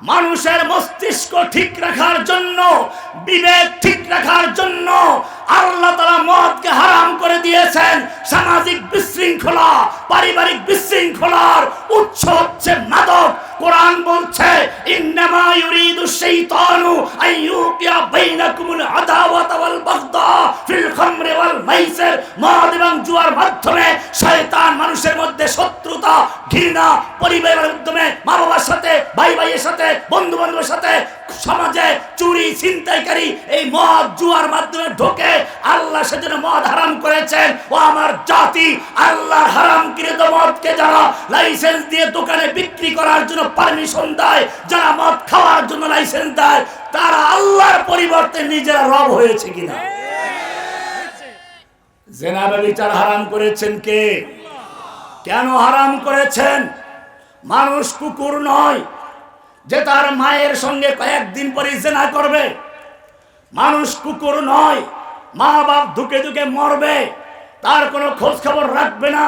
মানুষের মস্তিষ্ক ঠিক রাখার জন্য, বিবেক ঠিক রাখার জন্য আল্লাহ তাআলা মদকে হারাম করে দিয়েছেন। সামাজিক বিশৃঙ্খলা, পারিবারিক বিশৃঙ্খলার উৎস হচ্ছে মাদক। কোরআন বলছে ইন্নামা ইউরিদু শাইতানু আইয়ুকিয়া বাইনাকুমুল আদাওয়াতা ওয়াল বাগদা ফিল খামরি ওয়াল মাইসির। মদ এবং জুয়ার মাধ্যমে শয়তান মানুষের মধ্যে শত্রুতা, ঘৃণা, পরিবারের মাধ্যমে মা বাবার সাথে, ভাই ভাইয়ের সাথে, বন্ধু বান্ধবের সাথে, সমাজে চুরি ছিনতাইকারী এই মদ জুয়ার মাধ্যমে ঢোকে। আল্লাহ সেজন্য মদ হারাম করেছেন। ও আমার জাতি, আল্লাহর হারামকৃত মদকে যারা লাইসেন্স দিয়ে দোকানে বিক্রি করার জন্য পারমিশন দেয়, যারা মদ খাওয়ার জন্য লাইসেন্স দেয়, তারা আল্লাহর পরিবর্তে নিজেরা রব হয়েছে কিনা? জিনা ব্যভিচার হারাম করেছেন কে? কেন হারাম করেছেন? মানুষ কুকুর নয় যে তার মায়ের সঙ্গে কয়েকদিন পরে জিনা করবে। মানুষ কুকুর নয় মা বাপ ধুকে ধুকে মরবে, তার কোনো খোঁজ খবর রাখবে না,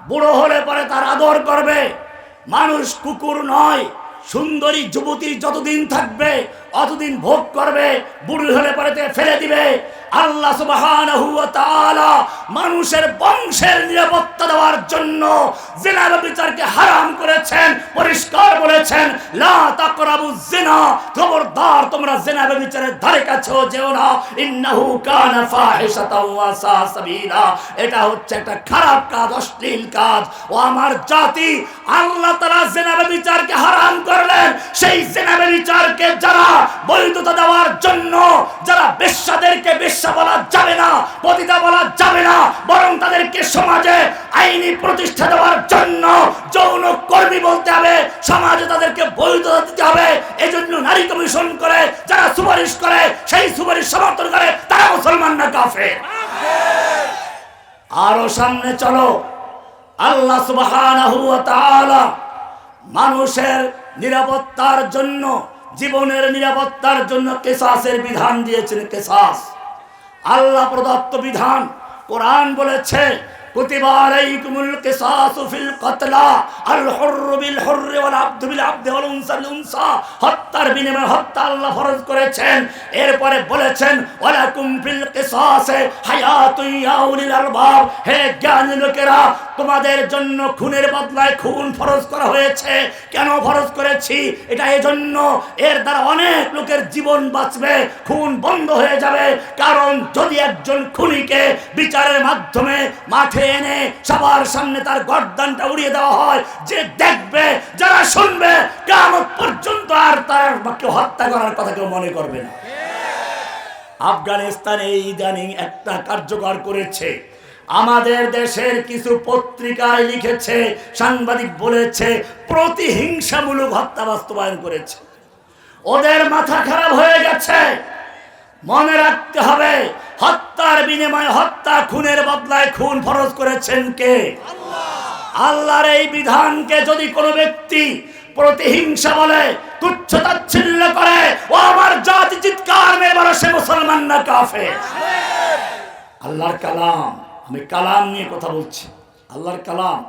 বুড়ো হলে পরে তার আদর করবে। মানুষ কুকুর নয় সুন্দরী যুবতী যতদিন থাকবে অতদিন ভোগ করবে, বুড়ি হলে পরে ফেলে দিবে। আল্লাহ সুবহানাহু ওয়া তাআলা মানুষের বংশের নিরাপত্তা দেওয়ার জন্য জিনা ব্যভিচারকে হারাম করেছেন। পরিষ্কার বলেছেন লা তাকরাবুজ জিনা, খবরদার তোমরা জিনা ব্যভিচারের ধারে কাছেও যেও না। ইন্নাহু কানা ফাহিশাতাও ওয়া সা সাবিলা, এটা হচ্ছে একটা খারাপ কাজ, অশ্লীল কাজ। ও আমার জাতি, আল্লাহ তাআলা জিনা ব্যভিচারকে হারাম করলেন। সেই জিনা ব্যভিচারকে যারা বৈধতা দেওয়ার জন্য, যারা বেশ্যাদেরকে বেশ্যা বলা যাবে না, পতিতা বলা যাবে না, বরং তাদেরকে সমাজে আইনি প্রতিষ্ঠা দেওয়ার জন্য যৌন কর্মী বলতে হবে, সমাজে তাদেরকে বৈধতা দিতে হবে। এজন্য নারী কমিশন করে যারা সুপারিশ করে, সেই সুপারিশ সমর্থন করে, তারা মুসলমান না কাফের? আরো সামনে চলো। আল্লাহ সুবহানাহু ওয়া তাআলা মানুষের নিরাপত্তার জন্য, জীবনের নিরাপত্তার জন্য কিসাসের বিধান দিয়েছেন। কিসাস আল্লাহ প্রদত্ত বিধান। কোরআন বলেছে কুতিবা আলাইকুমুল কিসাসু ফিল কতলা, আল হুররু বিল হুররি ওয়াল আবদু বিল আবদি ওয়াল উনসা বিল উনসা। হত্যার বিনিময়ে হত্যা আল্লাহ ফরজ করেছেন। এরপরে বলেছেন ওয়ালাকুম ফিল কিসাসে হায়াতুন ইয়া উলিল আলবাব, হে জ্ঞানী লোকেরা, তোমাদের জন্য খুনের বদলায় খুন ফরজ করা হয়েছে। কেন ফরজ করেছি? এটা এজন্য এর দ্বারা অনেক লোকের জীবন বাঁচবে, খুন বন্ধ হয়ে যাবে। কারণ যদি একজন খুনিকে বিচারের মাধ্যমে মাঠে এনে সবার সামনে তার গর্দানটা উড়িয়ে দেওয়া হয়, যে দেখবে, যারা শুনবে, কিয়ামত পর্যন্ত আর তার কেউ হত্যা করার কথা কেউ মনে করবে না। আফগানিস্তানে ইদানিং একটা কার্যকর করেছে। আমাদের দেশের কিছু পত্রিকায় লিখেছে, সাংবাদিক বলেছে প্রতিহিংসামূলক হত্যা বাস্তবায়ন করেছে। ওদের মাথা খারাপ হয়ে গেছে। মনে রাখতে হবে, হত্যার বিনিময়ে হত্যা, খুনের বদলায় খুন ফরজ করেছেন কে? আল্লাহর এই বিধানকে যদি কোনো ব্যক্তি প্রতিহিংসা বলে, তুচ্ছ-তাচ্ছিল্য করে, ও আমার জাতি চিৎকার মেরে বলে সে মুসলমান না কাফের। আল্লাহর কালাম, আমি কালাম নিয়ে কথা বলছি, আল্লাহর কালাম।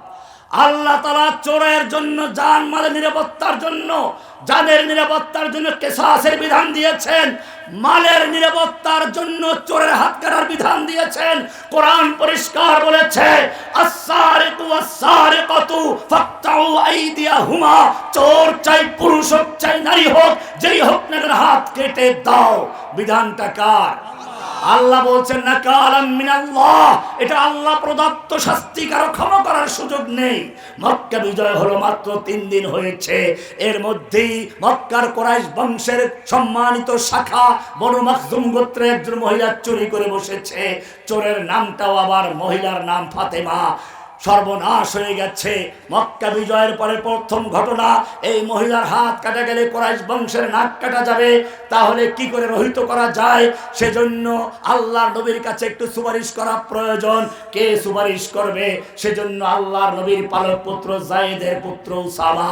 আল্লাহ তাআলা চোরের জন্য, জানমালের নিরাপত্তার জন্য, জানের নিরাপত্তার জন্য কিসাসের বিধান দিয়েছেন। মালের নিরাপত্তার জন্য চোরের হাত কাটার বিধান দিয়েছেন। কোরআন পরিষ্কার বলেছে আস-সারিকু ওয়াস-সারিকাতু ফাকতাউ আইদিয়াহুমা, চোর চাই পুরুষ হোক চাই নারী হোক, যেই হোক না কেন হাত কেটে দাও। বিধানটা কার? আল্লাহ বলছেন না কালাম মিনাল্লাহ, এটা আল্লাহ প্রদত্ত শাস্তি, কারো ক্ষমা করার সুযোগ নেই। মক্কা বিজয় হলো মাত্র 3 দিন হয়েছে। এর মধ্যেই মক্কার কুরাইশ বংশের সম্মানিত শাখা বনু মাখজুম গোত্রের একজন মহিলা চুরি করে বসেছে। চোরের নামটাও আবার মহিলার নাম ফাতেমা। সর্বনাশ হয়ে গেছে। মক্কা বিজয়ের পরে প্রথম ঘটনা, এই মহিলার হাত কাটা গেলে কুরাইশ বংশের নাক কাটা যাবে, তাহলে কি করে রহিত করা যায়? সেজন্য আল্লাহর নবীর কাছে একটু সুপারিশ করা প্রয়োজন। কে সুপারিশ করবে? সেজন্য আল্লাহর নবীর পালক পুত্র যায়েদের পুত্র উসামা,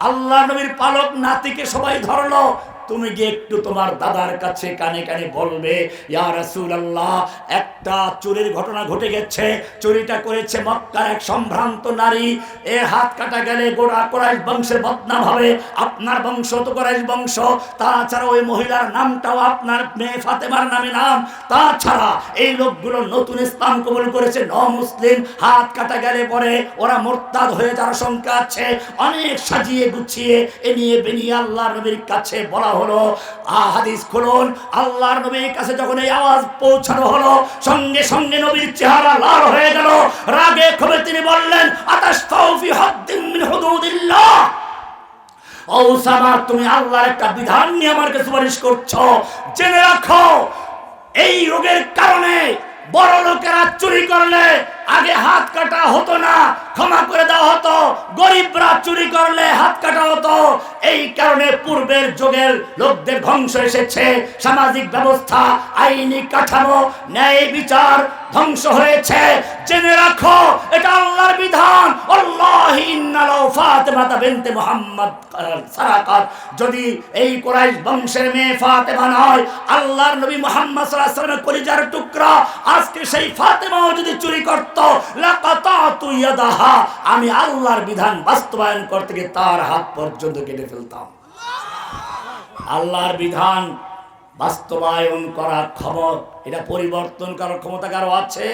আল্লাহর নবীর পালক নাতিকে সবাই ধরলো। তুমি গিয়ে একটু তোমার দাদার কাছে কানে কানে বলবে, ইয়া রাসূলুল্লাহ, একটা চুরির ঘটনা ঘটে গেছে, চুরিটা করেছে মক্কার এক সম্ভ্রান্ত নারী, এর হাত কাটা গেলে গোটা কুরাইশ বংশের বদনাম হবে, আপনার বংশ তো কুরাইশ বংশ, তাছাড়া ওই মহিলার নামটাও আপনার মেয়ে ফাতেমার নামে নাম, তাছাড়া এই লোকগুলো নতুন ইসলাম কবুল করেছে, মুসলিম, হাত কাটা গেলে পরে ওরা মুরতাদ হয়ে যাওয়ার আশঙ্কা আছে। অনেক সাজিয়ে গুছিয়ে এ নিয়ে বেনিয়ে আল্লাহর নবীর কাছে বলা হলো। হাদিস খুলুন, আল্লাহর নবীর কাছে যখন এই আওয়াজ পৌঁছানো হলো, সঙ্গে সঙ্গে নবীর চেহারা লাল হয়ে গেল, রাগে ক্ষোভে তিনি বললেন, আতাশফাউ ফি হাদ্দিন মিন হুদুদিল্লাহ, ও উসামা, তুমি আল্লাহর একটা বিধান নিয়ে আমাকে সুপারিশ করছো। জেনে রাখো, এই রোগের কারণে বড় লোকেরা চুরি করলে আগে হাত কাটা হতো না, ক্ষমা করে দেওয়া হতো, গরিবরা চুরি করলে হাত কাটা হতো। এই কারণে পূর্বের যুগের লোকদের ধ্বংস এসেছে, সামাজিক ব্যবস্থা, আইনি কাঠামো, ন্যায় বিচার ধ্বংস হয়েছে। জেনে রাখো, এটা আল্লাহর বিধান। আল্লাহি ইন্নালাউ ফাতেমাতা বিনতে মুহাম্মদ সারাকাত, যদি এই কুরাইশ বংশের মেয়ে ফাতেমা নয়, আল্লাহর নবী মুহাম্মদ সাল্লাল্লাহু আলাইহি ওয়াসাল্লামের কলিজার টুকরা, আজকে সেই ফাতেমাও যদি চুরি করত, লাকাতাতু ইয়াদাহা, আমি আল্লাহর বিধান বাস্তবায়ন করতে গিয়ে তার হাত পর্যন্ত কেটে ফেলতাম। আল্লাহর বিধান বাস্তবায়ন করার ক্ষমতা, এটা পরিবর্তন করার ক্ষমতা কারো আছে?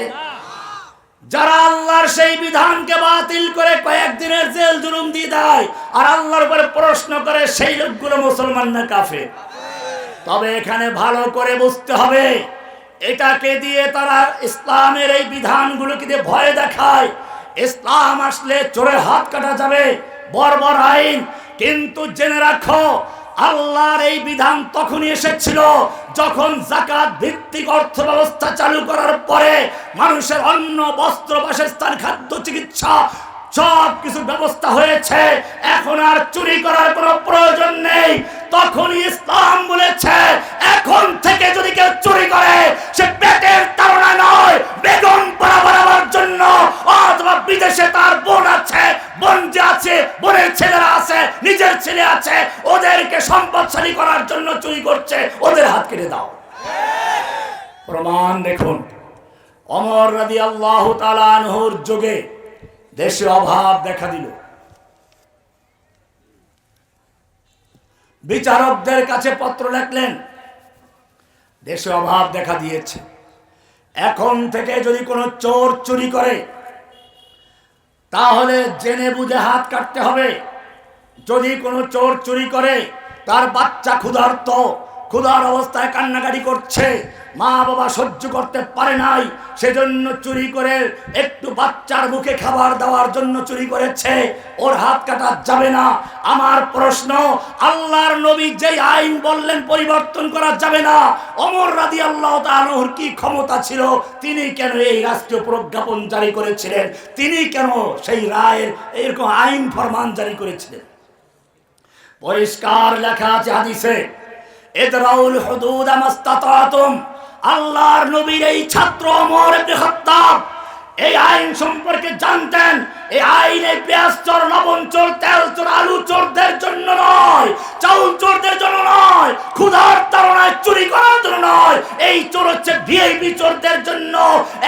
যারা আল্লাহর সেই বিধানকে বাতিল করে কয়েকদিনের জেল জুলুম দিয়ে দেয় আর আল্লাহর উপরে প্রশ্ন করে, সেই লোকগুলো মুসলমান না কাফের? তবে এখানে ভালো করে বুঝতে হবে, এটাকে দিয়ে তারা ইসলামের এই বিধানগুলোকে দিয়ে ভয় দেখায়। ইসলাম আসলে চোরের হাত কাটা যাবে, বর্বর আইন। কিন্তু জেনে রাখো, আল্লাহর এই বিধান তখনই এসেছিল যখন যাকাত ভিত্তিক অর্থ ব্যবস্থা চালু করার পরে মানুষের অন্ন, বস্ত্র, বাসস্থান, খাদ্য, চিকিৎসা সব কিছু ব্যবস্থা হয়েছে, এখন আর চুরি করার কোনো প্রয়োজন নেই। তখনই ইসলাম বলেছে, এখন থেকে যদি কেউ চুরি করে, সে পেটের তাড়না নয়, বেতন বাড়াবার জন্য, অথবা বিদেশে তার বোন আছে, বোন যে আছে, বোনের ছেলেরা আছে, নিজের ছেলে আছে, ওদেরকে সম্পদশালী করার জন্য চুরি করছে, ওদের হাত কেটে দাও। প্রমাণ দেখুন, ওমর রাদিয়াল্লাহু তাআলা আনহুর যুগে দেশে অভাব দেখা দিল। বিচারকদের কাছে পত্র লিখলেন, দেশে অভাব দেখা দিয়েছে, এখন থেকে যদি কোনো চোর চুরি করে তাহলে জেনে বুঝে হাত কাটতে হবে। যদি কোনো চোর চুরি করে, তার বাচ্চা ক্ষুধার্ত, ক্ষুধার অবস্থায় কান্নাকাটি করছে, মা বাবা সহ্য করতে পারে নাই, সেজন্য চুরি করে একটু বাচ্চার মুখে খাবার দেওয়ার জন্য চুরি করেছে, ওর হাত কাটা যাবে না। আমার প্রশ্ন, আল্লাহর নবী যেই আইন বললেন পরিবর্তন করা যাবে না, ওমর রাদিয়াল্লাহু তাআলা আনহুর কি ক্ষমতা ছিল? তিনি কেন এই রাষ্ট্রীয় প্রজ্ঞাপন জারি করেছিলেন? তিনি কেন সেই রায়ের এরকম আইন ফরমান জারি করেছিলেন? পরিষ্কার লেখা আছে হাদিসে, ইদরাউল হুদুদ মাস্তাতাতুম। আল্লাহর নবীর এই ছাত্র ওমর ইবনে খাত্তাব এই আইন সম্পর্কে জানতেন। এই আইনে পেঁয়াজ চোর, লবণ চোর, তেল চোর, আলু চোরদের জন্য নয়, চাউল চোরদের জন্য নয়, ক্ষুধার তাড়নায় চুরি করার জন্য নয়, এই চোর হচ্ছে ভিআইপি চোরদের জন্য।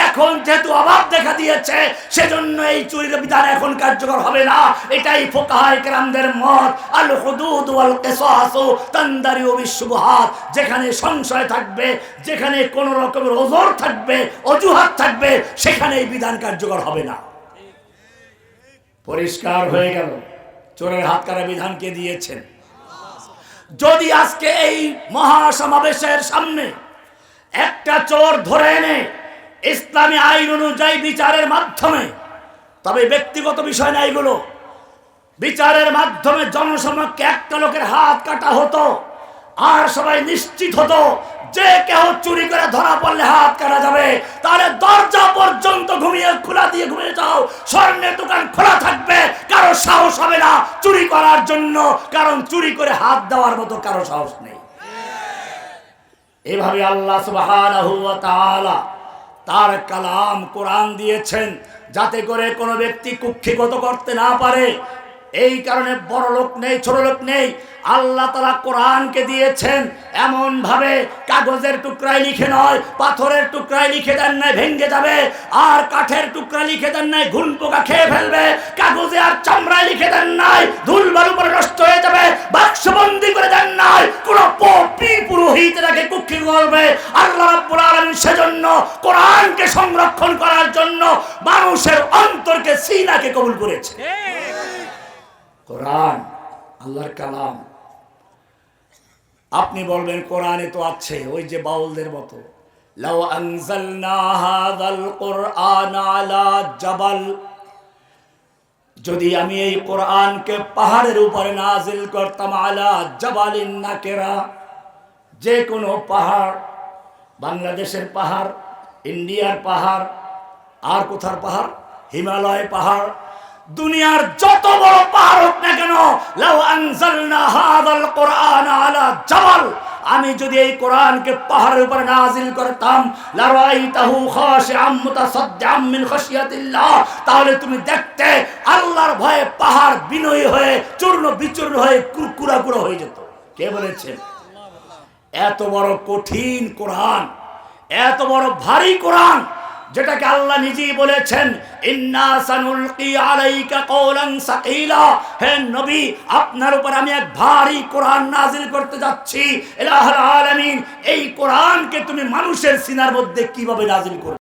এখন যেহেতু অভাব দেখা দিয়েছে, সেজন্য এই চুরির বিধান এখন কার্যকর হবে না। এটাই ফুকাহায়ে কেরামদের মত। আল হুদুদ ওয়াল কিসাসু তানদারিউ বিশুবহাত, যেখানে সংশয় থাকবে, যেখানে কোন রকমের ওজর থাকবে, অজুহাত থাকবে, সেখানে এই বিধান কার্যকর হবে না। পরিষ্কার হয়ে গেল, চোরের হাত কাটা বিধান কে দিয়েছেন? যদি আজকে এই মহাসমাবেশের সামনে একটা চোর ধরে এনে ইসলামী আইন অনুযায়ী বিচারের মাধ্যমে, তবে ব্যক্তিগত বিষয় না এগুলো, বিচারের মাধ্যমে জনসমক্ষে একটা লোকের হাত কাটা হতো, আর সবাই নিশ্চিত হতো যে কেউ চুরি করে ধরা পড়লে হাত কাটা যাবে, তাহলে দরজা পর্যন্ত খোলা দিয়ে ঘুমিয়ে যাও, স্বর্ণের দোকান খোলা থাকবে, কারো সাহস হবে না চুরি করার জন্য, কারণ চুরি করে হাত দেওয়ার মতো কারো সাহস নেই। এভাবে আল্লাহ সুবহানাহু ওয়া তাআলা তার কালাম কোরআন দিয়েছেন, যাতে করে কোনো ব্যক্তি কুক্ষিগত করতে না পারে। এই কারণে বড় লোক নেই, ছোট লোক নেই। আল্লাহ তাআলা কোরআনকে দিয়েছেন এমন ভাবে, কাগজের টুকরায় লিখে নয়, পাথরের টুকরায় লিখে দেন নাই ভেঙে যাবে, আর কাঠের টুকরা লিখে দেন নাই ঘুন পোকা খেয়ে ফেলবে, কাগজে আর চামড়ায় লিখে দেন নাই ধুল বালু পরে নষ্ট হয়ে যাবে, বাক্সবন্দি করে দেন নাই কোন পপি পুরোহিতরাকে কুক্ষি করবে। আল্লাহ রাব্বুল আলামিন সেজন্য কোরআনকে সংরক্ষণ করার জন্য মানুষের অন্তরকে সিনাকে কবুল করেছে। কোরআন আল্লাহর কালাম। আপনি বলবেন কোরআনে তো আছে, ওই যে বাউলদের মতো, লাউ আনজালনা হাযাল কুরআন আলা জাবাল, যদি আমি এই কোরআনকে পাহাড়ের উপরে নাজিল করতাম, আলা জাবালিন নাকেরা, যে কোনো পাহাড়, বাংলাদেশের পাহাড়, ইন্ডিয়ার পাহাড়, আর কোথার পাহাড়, হিমালয় পাহাড়, দুনিয়ার যত বড় পাহাড় হোক না কেন, লাউ আনজালনা হাযাল কুরআন আলা জাবাল, আমি যদি এই কোরআনকে পাহাড়ের উপরে নাজিল করতাম, লারাইতাহু খাশিআম মুতাসাদ্দিআম মিন খাশিয়াতিল্লাহ, তাহলে তুমি দেখতে আল্লাহর ভয়ে পাহাড় বিনয়ী হয়ে চূর্ণ বিচূর্ণ হয়ে কুরকুরা হয়ে যেত। কে বলেছেন? এত বড় কঠিন কোরআন, এত বড় ভারী কোরআন, যেটাকে আল্লাহ নিজেই বলেছেন, ইন্না সানুলকি আলাইকা কওলান সাকিলা, হে নবী আপনার উপর আমি এক ভারী কোরআন নাজিল করতে যাচ্ছি। ইলাহুল আলামিন, এই কোরআনকে তুমি মানুষের সিনার মধ্যে কিভাবে নাজিল করবে?